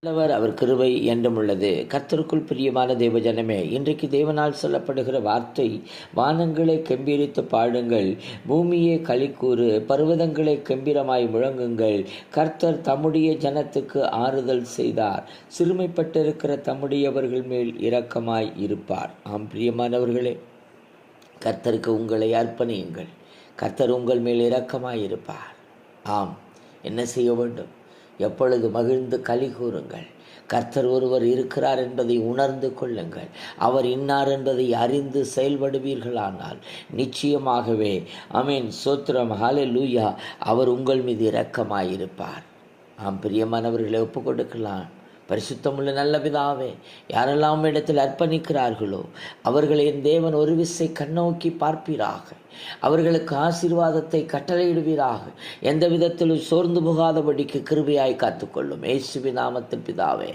நல்லவர், அவர் கிருபை என்றும் உள்ளது. கர்த்தருக்குள் பிரியமான தேவஜனமே, இன்றைக்கு தேவனால் சொல்லப்படுகிற வார்த்தை, வானங்களை கெம்பீரித்து பாடுங்கள், பூமியே களிக்கூறு, பர்வதங்களை கெம்பீரமாய் முழங்குங்கள். கர்த்தர் தம்முடைய ஜனத்துக்கு ஆறுதல் செய்தார், சிறுமைப்பட்டிருக்கிற தம்முடையவர்கள் மேல் இரக்கமாய் இருப்பார். ஆம் பிரியமானவர்களே, கர்த்தருக்கு உங்களை அர்ப்பணியுங்கள். கர்த்தர் உங்கள் மேல் இரக்கமாய் இருப்பார். ஆம், என்ன செய்ய வேண்டும்? எப்பொழுது மகிழ்ந்து களி கூறுங்கள். கர்த்தர் ஒருவர் இருக்கிறார் என்பதை உணர்ந்து கொள்ளுங்கள். அவர் இன்னார் என்பதை அறிந்து செயல்படுவீர்களானால் நிச்சயமாகவே ஆமென், சோத்திரம், ஹல்லேலூயா, அவர் உங்கள் மீது இரக்கமாயிருப்பார். ஆம் பிரியமானவர்களை ஒப்பு கொடுக்கலாம். பரிசுத்தமுள்ள நல்ல பிதாவே, யாரெல்லாம் இடத்தில் அர்ப்பணிக்கிறார்களோ அவர்களை என் தேவன் ஒரு விசை கண்ணோக்கி பார்ப்பீராக. அவர்களுக்கு ஆசீர்வாதத்தை கட்டளையிடுவீராக. எந்த விதத்திலும் சோர்ந்து போகாதபடிக்கு கிருபையாய் காத்துக்கொள்ளும். இயேசுவின் நாமத்தில் பிதாவே.